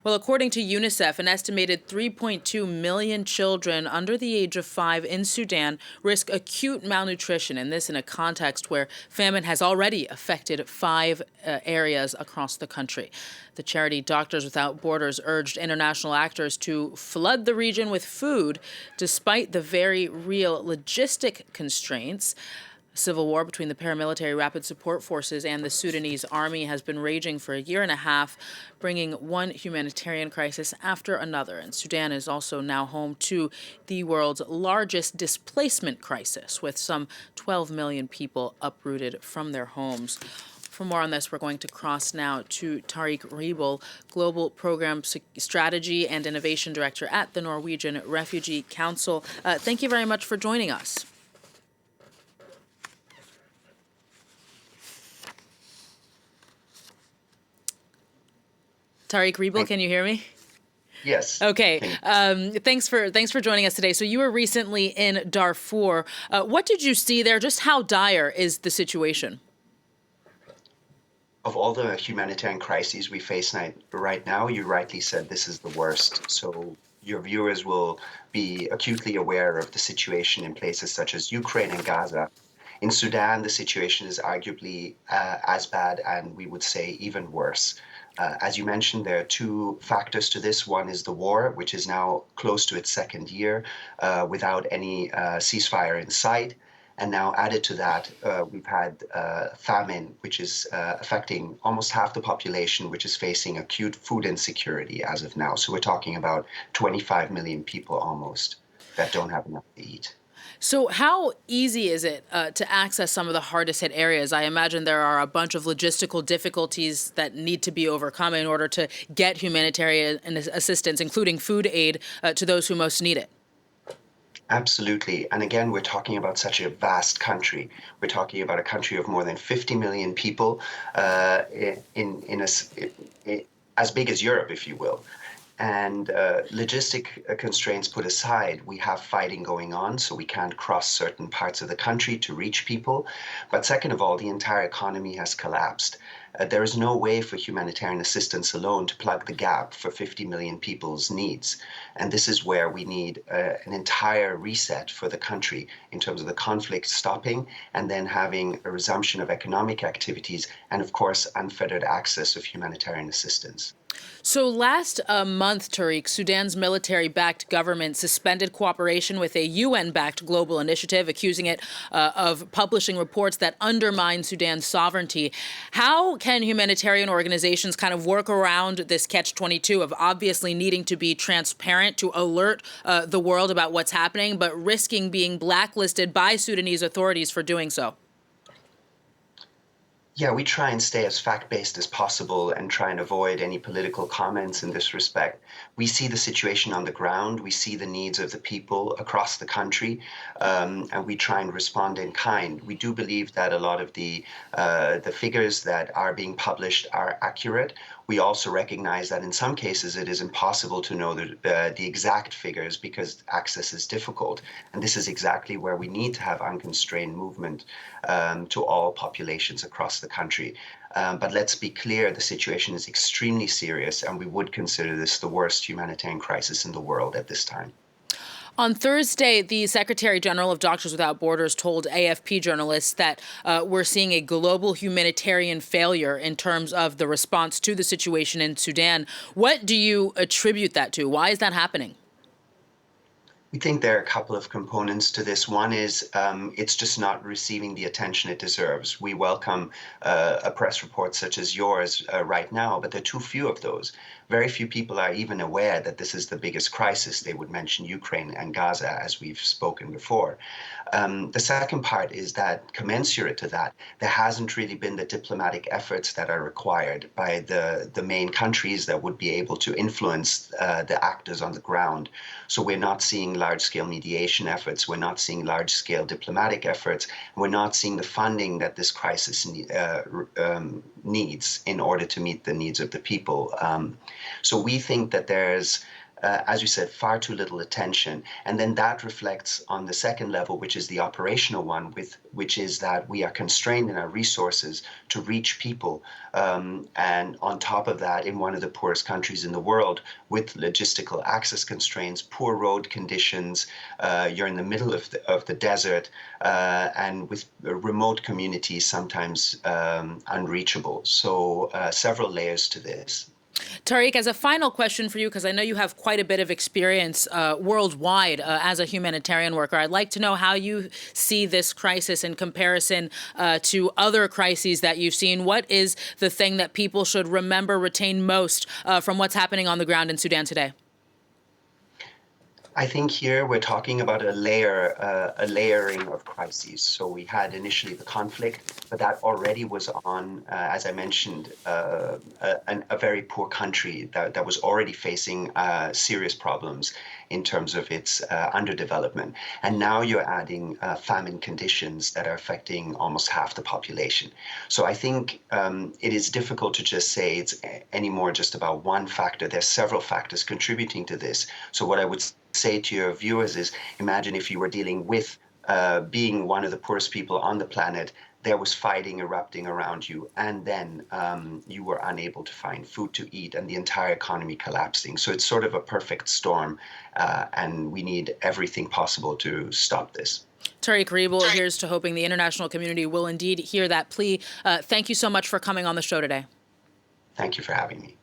Well, according to UNICEF, an estimated 3.2 million children under the age of 5 in Sudan risk acute malnutrition, and this in a context where famine has already affected five areas across the country. The charity Doctors Without Borders urged international actors to flood the region with food despite the very real logistic constraints. Civil war between the paramilitary rapid support forces and the Sudanese army has been raging for a year and a half, bringing one humanitarian crisis after another. And Sudan is also now home to the world's largest displacement crisis, with some 12 million people uprooted from their homes. For more on this, we're going to cross now to Tariq Riebl, Global Program Strategy and Innovation Director at the Norwegian Refugee Council. Thank you very much for joining us. Tariq Riebl, can you hear me? Yes. Okay. Thanks for joining us today. So you were recently in Darfur. What did you see there? Just how dire is the situation? Of all the humanitarian crises we face right now, you rightly said this is the worst. So your viewers will be acutely aware of the situation in places such as Ukraine and Gaza. In Sudan, the situation is arguably as bad, and we would say even worse. As you mentioned, there are two factors to this. One is the war, which is now close to its second year without any ceasefire in sight. And now added to that, we've had famine, which is affecting almost half the population, which is facing acute food insecurity as of now. So we're talking about 25 million people almost that don't have enough to eat. So how easy is it to access some of the hardest hit areas? I imagine there are a bunch of logistical difficulties that need to be overcome in order to get humanitarian assistance, including food aid, to those who most need it. Absolutely. And again, we're talking about such a vast country. We're talking about a country of more than 50 million people as big as Europe, if you will. And logistic constraints put aside, we have fighting going on, so we can't cross certain parts of the country to reach people. But second of all, the entire economy has collapsed. There is no way for humanitarian assistance alone to plug the gap for 50 million people's needs. And this is where we need an entire reset for the country in terms of the conflict stopping and then having a resumption of economic activities and, of course, unfettered access of humanitarian assistance. So last month, Tariq, Sudan's military-backed government suspended cooperation with a UN-backed global initiative, accusing it of publishing reports that undermine Sudan's sovereignty. How can humanitarian organizations kind of work around this catch-22 of obviously needing to be transparent to alert the world about what's happening, but risking being blacklisted by Sudanese authorities for doing so? Yeah, we try and stay as fact-based as possible and try and avoid any political comments in this respect. We see the situation on the ground, we see the needs of the people across the country, and we try and respond in kind. We do believe that a lot of the figures that are being published are accurate. We also recognize that in some cases it is impossible to know the exact figures because access is difficult. And this is exactly where we need to have unconstrained movement to all populations across the country. But let's be clear, the situation is extremely serious, and we would consider this the worst humanitarian crisis in the world at this time. On Thursday, the Secretary General of Doctors Without Borders told AFP journalists that we're seeing a global humanitarian failure in terms of the response to the situation in Sudan. What do you attribute that to? Why is that happening? We think there are a couple of components to this. One is it's just not receiving the attention it deserves. We welcome a press report such as yours right now, but there are too few of those. Very few people are even aware that this is the biggest crisis. They would mention Ukraine and Gaza, as we've spoken before. The second part is that, commensurate to that, there hasn't really been the diplomatic efforts that are required by the main countries that would be able to influence the actors on the ground. So we're not seeing large-scale mediation efforts, we're not seeing large-scale diplomatic efforts, we're not seeing the funding that this crisis needs in order to meet the needs of the people. So we think that there's as you said, far too little attention. And then that reflects on the second level, which is the operational one, which is that we are constrained in our resources to reach people. And on top of that, in one of the poorest countries in the world, with logistical access constraints, poor road conditions, you're in the middle of the desert, and with remote communities sometimes unreachable. So several layers to this. Tariq, as a final question for you, because I know you have quite a bit of experience worldwide as a humanitarian worker, I'd like to know how you see this crisis in comparison to other crises that you've seen. What is the thing that people should remember, retain most from what's happening on the ground in Sudan today? I think here we're talking about a layering of crises. So we had initially the conflict, but that already was on, as I mentioned, a very poor country that was already facing serious problems in terms of its underdevelopment. And now you're adding famine conditions that are affecting almost half the population. So I think it is difficult to just say it's anymore just about one factor. There's several factors contributing to this. So what I would say to your viewers is, imagine if you were dealing with being one of the poorest people on the planet, there was fighting erupting around you, and then you were unable to find food to eat, and the entire economy collapsing. So it's sort of a perfect storm, and we need everything possible to stop this. Tariq Riebl, here's to hoping the international community will indeed hear that plea. Thank you so much for coming on the show today. Thank you for having me.